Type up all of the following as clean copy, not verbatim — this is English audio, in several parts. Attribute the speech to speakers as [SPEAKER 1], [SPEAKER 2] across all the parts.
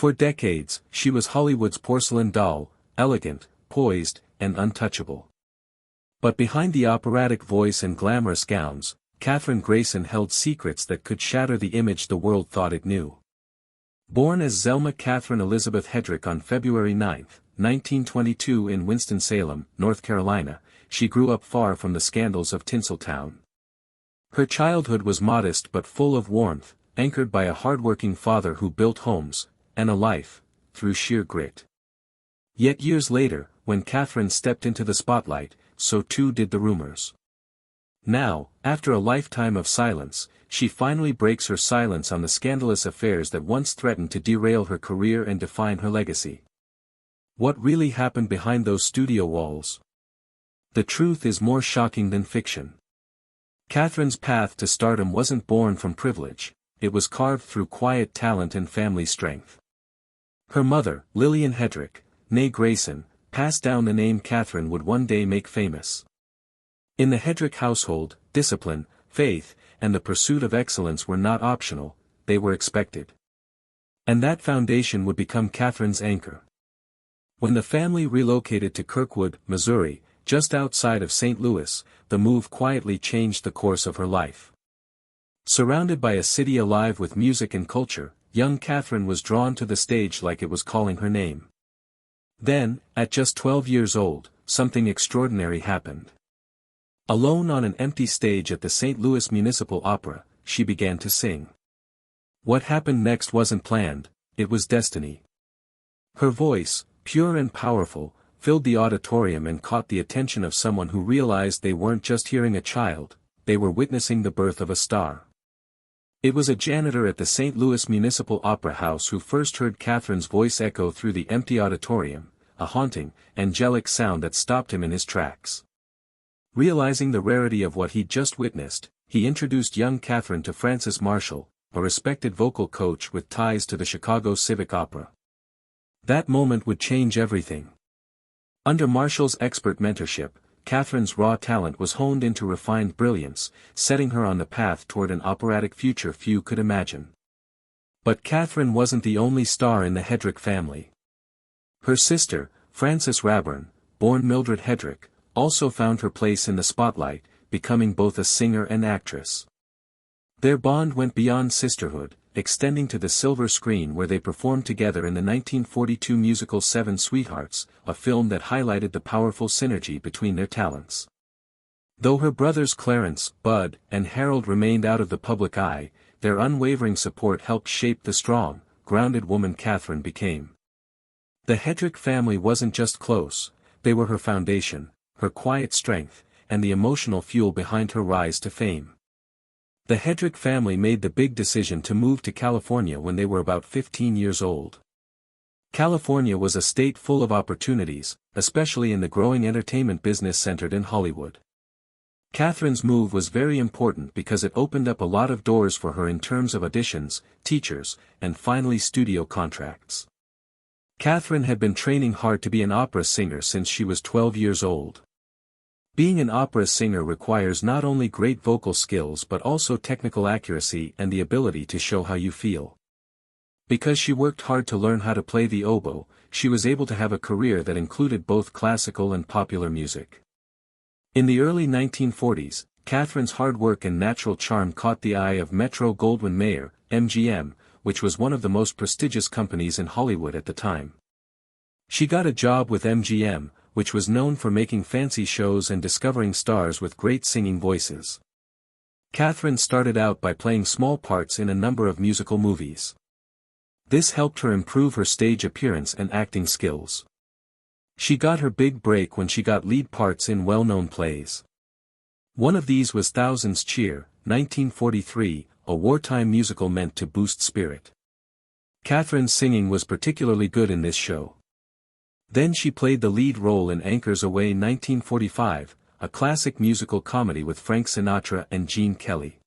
[SPEAKER 1] For decades, she was Hollywood's porcelain doll, elegant, poised, and untouchable. But behind the operatic voice and glamorous gowns, Kathryn Grayson held secrets that could shatter the image the world thought it knew. Born as Zelma Kathryn Elizabeth Hedrick on February 9, 1922 in Winston-Salem, North Carolina, she grew up far from the scandals of Tinseltown. Her childhood was modest but full of warmth, anchored by a hardworking father who built homes, and a life, through sheer grit. Yet years later, when Kathryn stepped into the spotlight, so too did the rumors. Now, after a lifetime of silence, she finally breaks her silence on the scandalous affairs that once threatened to derail her career and define her legacy. What really happened behind those studio walls? The truth is more shocking than fiction. Kathryn's path to stardom wasn't born from privilege, it was carved through quiet talent and family strength. Her mother, Lillian Hedrick, née Grayson, passed down the name Kathryn would one day make famous. In the Hedrick household, discipline, faith, and the pursuit of excellence were not optional, they were expected. And that foundation would become Kathryn's anchor. When the family relocated to Kirkwood, Missouri, just outside of St. Louis, the move quietly changed the course of her life. Surrounded by a city alive with music and culture, young Kathryn was drawn to the stage like it was calling her name. Then, at just 12 years old, something extraordinary happened. Alone on an empty stage at the St. Louis Municipal Opera, she began to sing. What happened next wasn't planned, it was destiny. Her voice, pure and powerful, filled the auditorium and caught the attention of someone who realized they weren't just hearing a child, they were witnessing the birth of a star. It was a janitor at the St. Louis Municipal Opera House who first heard Kathryn's voice echo through the empty auditorium, a haunting, angelic sound that stopped him in his tracks. Realizing the rarity of what he'd just witnessed, he introduced young Kathryn to Francis Marshall, a respected vocal coach with ties to the Chicago Civic Opera. That moment would change everything. Under Marshall's expert mentorship, Kathryn's raw talent was honed into refined brilliance, setting her on the path toward an operatic future few could imagine. But Kathryn wasn't the only star in the Hedrick family. Her sister, Frances Raburn, born Mildred Hedrick, also found her place in the spotlight, becoming both a singer and actress. Their bond went beyond sisterhood, extending to the silver screen where they performed together in the 1942 musical Seven Sweethearts, a film that highlighted the powerful synergy between their talents. Though her brothers Clarence, Bud, and Harold remained out of the public eye, their unwavering support helped shape the strong, grounded woman Kathryn became. The Hedrick family wasn't just close, they were her foundation, her quiet strength, and the emotional fuel behind her rise to fame. The Hedrick family made the big decision to move to California when they were about 15 years old. California was a state full of opportunities, especially in the growing entertainment business centered in Hollywood. Kathryn's move was very important because it opened up a lot of doors for her in terms of auditions, teachers, and finally studio contracts. Kathryn had been training hard to be an opera singer since she was 12 years old. Being an opera singer requires not only great vocal skills but also technical accuracy and the ability to show how you feel. Because she worked hard to learn how to play the oboe, she was able to have a career that included both classical and popular music. In the early 1940s, Kathryn's hard work and natural charm caught the eye of Metro-Goldwyn-Mayer, MGM, which was one of the most prestigious companies in Hollywood at the time. She got a job with MGM, which was known for making fancy shows and discovering stars with great singing voices. Kathryn started out by playing small parts in a number of musical movies. This helped her improve her stage appearance and acting skills. She got her big break when she got lead parts in well-known plays. One of these was Thousands Cheer, 1943, a wartime musical meant to boost spirit. Kathryn's singing was particularly good in this show. Then she played the lead role in Anchors Aweigh 1945, a classic musical comedy with Frank Sinatra and Gene Kelly.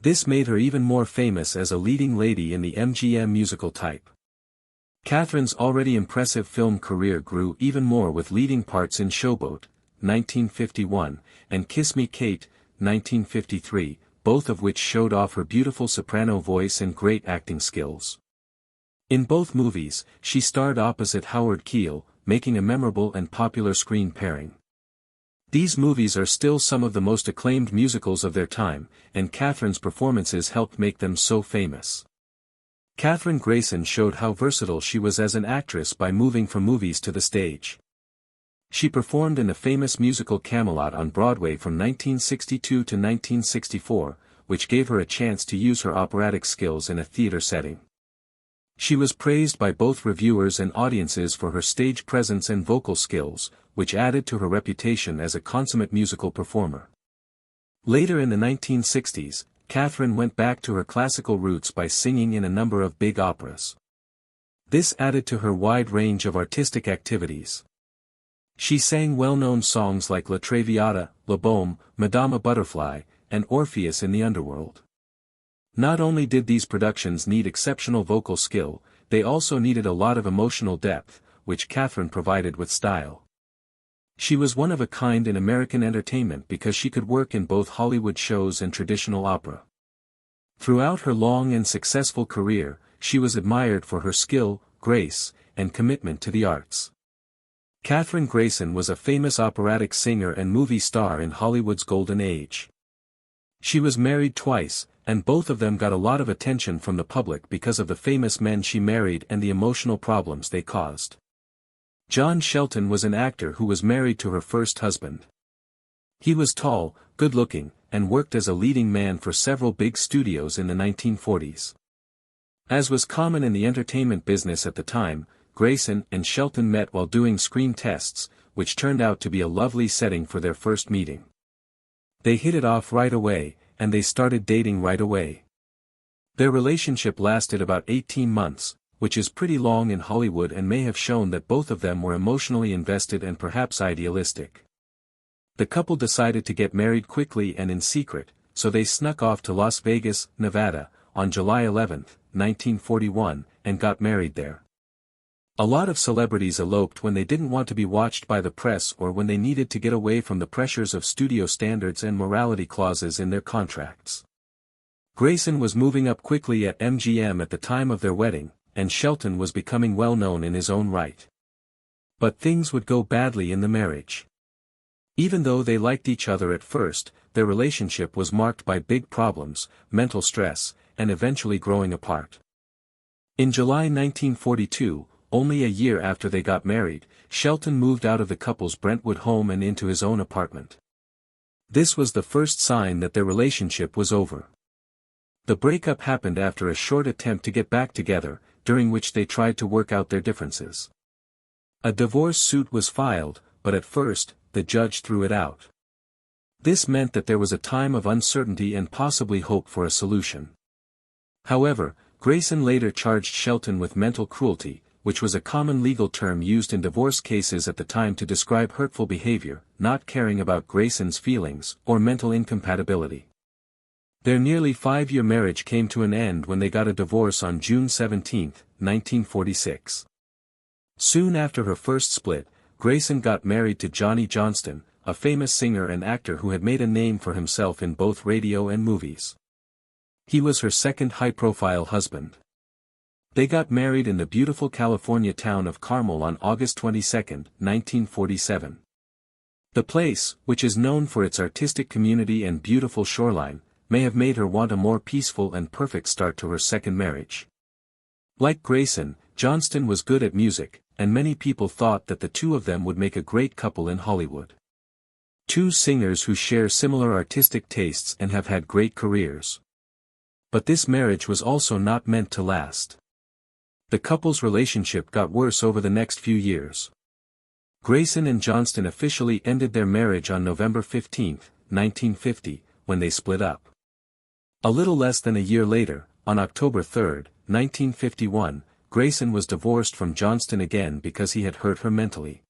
[SPEAKER 1] This made her even more famous as a leading lady in the MGM musical type. Kathryn's already impressive film career grew even more with leading parts in Showboat, 1951, and Kiss Me Kate, 1953, both of which showed off her beautiful soprano voice and great acting skills. In both movies, she starred opposite Howard Keel, making a memorable and popular screen pairing. These movies are still some of the most acclaimed musicals of their time, and Kathryn's performances helped make them so famous. Kathryn Grayson showed how versatile she was as an actress by moving from movies to the stage. She performed in the famous musical Camelot on Broadway from 1962 to 1964, which gave her a chance to use her operatic skills in a theater setting. She was praised by both reviewers and audiences for her stage presence and vocal skills, which added to her reputation as a consummate musical performer. Later in the 1960s, Kathryn went back to her classical roots by singing in a number of big operas. This added to her wide range of artistic activities. She sang well-known songs like La Traviata, La Bohème, Madama Butterfly, and Orpheus in the Underworld. Not only did these productions need exceptional vocal skill, they also needed a lot of emotional depth, which Kathryn provided with style. She was one of a kind in American entertainment because she could work in both Hollywood shows and traditional opera. Throughout her long and successful career, she was admired for her skill, grace, and commitment to the arts. Kathryn Grayson was a famous operatic singer and movie star in Hollywood's golden age. She was married twice, and both of them got a lot of attention from the public because of the famous men she married and the emotional problems they caused. John Shelton was an actor who was married to her first husband. He was tall, good-looking, and worked as a leading man for several big studios in the 1940s. As was common in the entertainment business at the time, Grayson and Shelton met while doing screen tests, which turned out to be a lovely setting for their first meeting. They hit it off right away, and they started dating right away. Their relationship lasted about 18 months, which is pretty long in Hollywood and may have shown that both of them were emotionally invested and perhaps idealistic. The couple decided to get married quickly and in secret, so they snuck off to Las Vegas, Nevada, on July 11, 1941, and got married there. A lot of celebrities eloped when they didn't want to be watched by the press or when they needed to get away from the pressures of studio standards and morality clauses in their contracts. Grayson was moving up quickly at MGM at the time of their wedding, and Shelton was becoming well known in his own right. But things would go badly in the marriage. Even though they liked each other at first, their relationship was marked by big problems, mental stress, and eventually growing apart. In July 1942, only a year after they got married, Shelton moved out of the couple's Brentwood home and into his own apartment. This was the first sign that their relationship was over. The breakup happened after a short attempt to get back together, during which they tried to work out their differences. A divorce suit was filed, but at first, the judge threw it out. This meant that there was a time of uncertainty and possibly hope for a solution. However, Grayson later charged Shelton with mental cruelty, which was a common legal term used in divorce cases at the time to describe hurtful behavior, not caring about Grayson's feelings, or mental incompatibility. Their nearly 5-year marriage came to an end when they got a divorce on June 17, 1946. Soon after her first split, Grayson got married to Johnny Johnston, a famous singer and actor who had made a name for himself in both radio and movies. He was her second high-profile husband. They got married in the beautiful California town of Carmel on August 22, 1947. The place, which is known for its artistic community and beautiful shoreline, may have made her want a more peaceful and perfect start to her second marriage. Like Grayson, Johnston was good at music, and many people thought that the two of them would make a great couple in Hollywood. Two singers who share similar artistic tastes and have had great careers. But this marriage was also not meant to last. The couple's relationship got worse over the next few years. Grayson and Johnston officially ended their marriage on November 15, 1950, when they split up. A little less than a year later, on October 3, 1951, Grayson was divorced from Johnston again because he had hurt her mentally.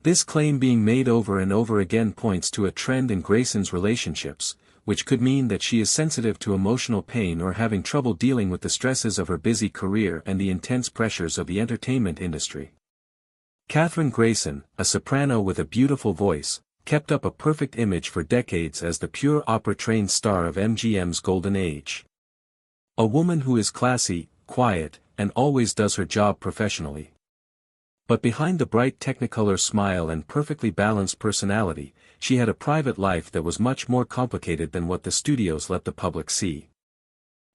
[SPEAKER 1] This claim being made over and over again points to a trend in Grayson's relationships, which could mean that she is sensitive to emotional pain or having trouble dealing with the stresses of her busy career and the intense pressures of the entertainment industry. Kathryn Grayson, a soprano with a beautiful voice, kept up a perfect image for decades as the pure opera-trained star of MGM's golden age. A woman who is classy, quiet, and always does her job professionally. But behind the bright technicolor smile and perfectly balanced personality, she had a private life that was much more complicated than what the studios let the public see.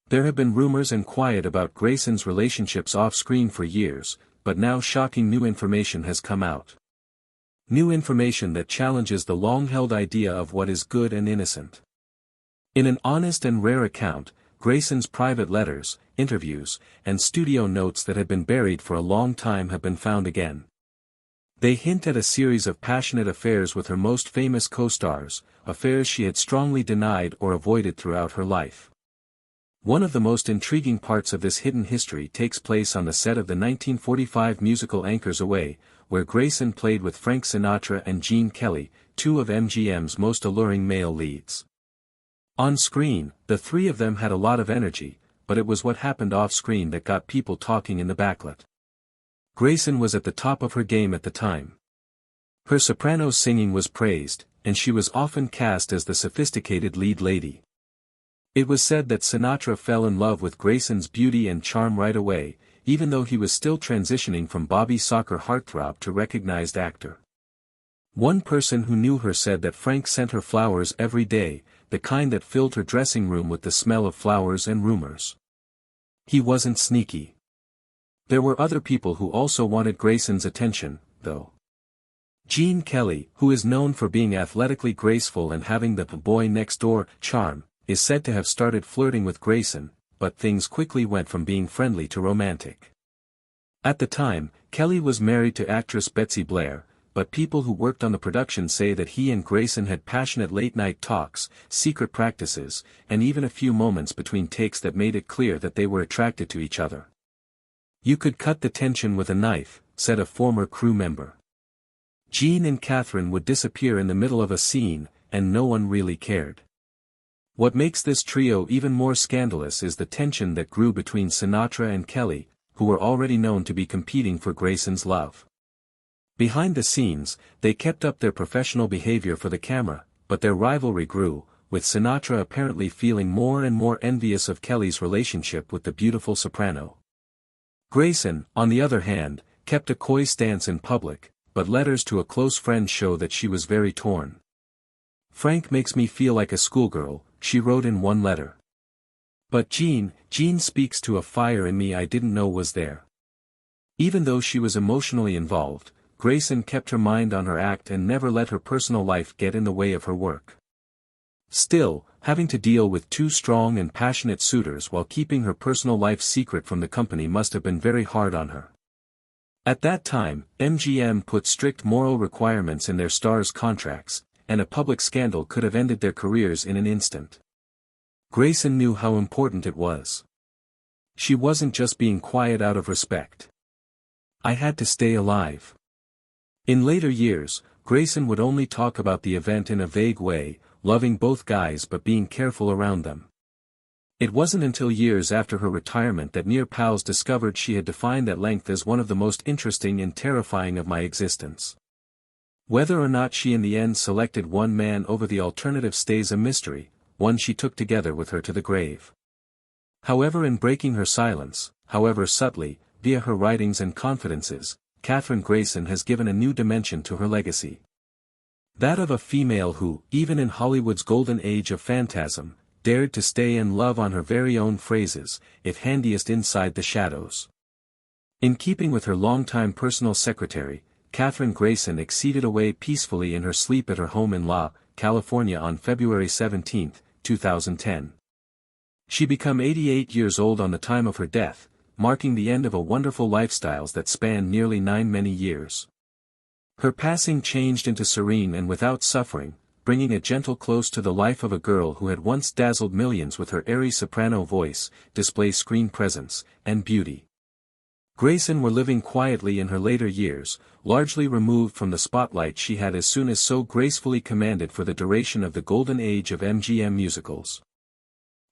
[SPEAKER 1] There have been rumors and quiet about Grayson's relationships off-screen for years, but now shocking new information has come out. New information that challenges the long-held idea of what is good and innocent. In an honest and rare account, Grayson's private letters, interviews, and studio notes that had been buried for a long time have been found again. They hint at a series of passionate affairs with her most famous co-stars, affairs she had strongly denied or avoided throughout her life. One of the most intriguing parts of this hidden history takes place on the set of the 1945 musical Anchors Away, where Grayson played with Frank Sinatra and Gene Kelly, two of MGM's most alluring male leads. On screen, the three of them had a lot of energy, but it was what happened off-screen that got people talking in the backlit. Grayson was at the top of her game at the time. Her soprano singing was praised, and she was often cast as the sophisticated lead lady. It was said that Sinatra fell in love with Grayson's beauty and charm right away, even though he was still transitioning from Bobby soccer heartthrob to recognized actor. One person who knew her said that Frank sent her flowers every day, the kind that filled her dressing room with the smell of flowers and rumors. He wasn't sneaky. There were other people who also wanted Grayson's attention, though. Gene Kelly, who is known for being athletically graceful and having the boy-next-door charm, is said to have started flirting with Grayson, but things quickly went from being friendly to romantic. At the time, Kelly was married to actress Betsy Blair, but people who worked on the production say that he and Grayson had passionate late-night talks, secret practices, and even a few moments between takes that made it clear that they were attracted to each other. "You could cut the tension with a knife," said a former crew member. Gene and Kathryn would disappear in the middle of a scene, and no one really cared. What makes this trio even more scandalous is the tension that grew between Sinatra and Kelly, who were already known to be competing for Grayson's love. Behind the scenes, they kept up their professional behavior for the camera, but their rivalry grew, with Sinatra apparently feeling more and more envious of Kelly's relationship with the beautiful soprano. Grayson, on the other hand, kept a coy stance in public, but letters to a close friend show that she was very torn. "Frank makes me feel like a schoolgirl," she wrote in one letter. "But Gene speaks to a fire in me I didn't know was there." Even though she was emotionally involved, Grayson kept her mind on her act and never let her personal life get in the way of her work. Still, having to deal with two strong and passionate suitors while keeping her personal life secret from the company must have been very hard on her. At that time, MGM put strict moral requirements in their stars' contracts, and a public scandal could have ended their careers in an instant. Grayson knew how important it was. She wasn't just being quiet out of respect. "I had to stay alive." In later years, Grayson would only talk about the event in a vague way, loving both guys but being careful around them. It wasn't until years after her retirement that near pals discovered she had defined at length as one of the most interesting and terrifying of my existence. Whether or not she in the end selected one man over the alternative stays a mystery, one she took together with her to the grave. However, in breaking her silence, however subtly, via her writings and confidences, Kathryn Grayson has given a new dimension to her legacy. That of a female who, even in Hollywood's golden age of phantasm, dared to stay in love on her very own phrases, if handiest inside the shadows. In keeping with her longtime personal secretary, Kathryn Grayson exceeded away peacefully in her sleep at her home in La, California on February 17, 2010. She became 88 years old on the time of her death, marking the end of a wonderful lifestyles that spanned nearly many years. Her passing changed into serene and without suffering, bringing a gentle close to the life of a girl who had once dazzled millions with her airy soprano voice, display screen presence, and beauty. Grayson were living quietly in her later years, largely removed from the spotlight she had as soon as so gracefully commanded for the duration of the golden age of MGM musicals.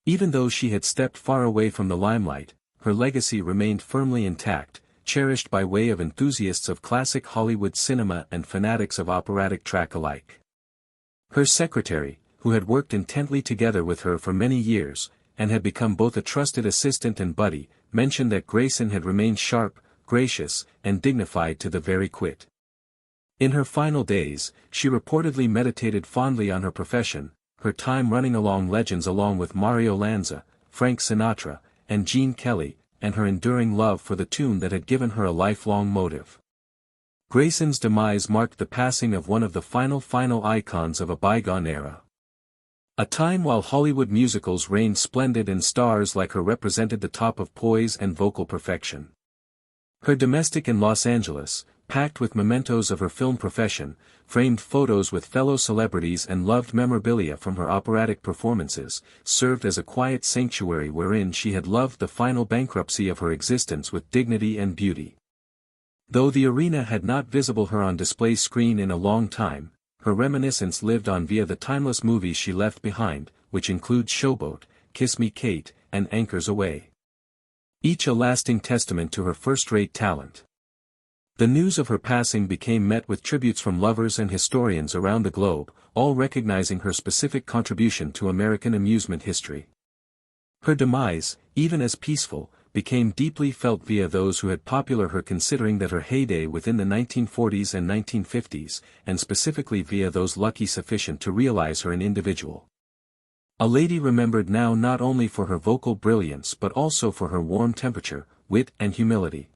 [SPEAKER 1] Even though she had stepped far away from the limelight, her legacy remained firmly intact, cherished by way of enthusiasts of classic Hollywood cinema and fanatics of operatic track alike. Her secretary, who had worked intently together with her for many years, and had become both a trusted assistant and buddy, mentioned that Grayson had remained sharp, gracious, and dignified to the very quit. In her final days, she reportedly meditated fondly on her profession, her time running along legends along with Mario Lanza, Frank Sinatra, and Gene Kelly, and her enduring love for the tune that had given her a lifelong motive. Grayson's demise marked the passing of one of the final icons of a bygone era. A time while Hollywood musicals reigned splendid and stars like her represented the top of poise and vocal perfection. Her domestic in Los Angeles, packed with mementos of her film profession, framed photos with fellow celebrities and loved memorabilia from her operatic performances, served as a quiet sanctuary wherein she had loved the final bankruptcy of her existence with dignity and beauty. Though the arena had not visible her on display screen in a long time, her reminiscence lived on via the timeless movies she left behind, which include Showboat, Kiss Me Kate, and Anchors Aweigh. Each a lasting testament to her first-rate talent. The news of her passing became met with tributes from lovers and historians around the globe, all recognizing her specific contribution to American amusement history. Her demise, even as peaceful, became deeply felt via those who had popular her, considering that her heyday within the 1940s and 1950s, and specifically via those lucky sufficient to realize her an individual. A lady remembered now not only for her vocal brilliance but also for her warm temperature, wit and humility.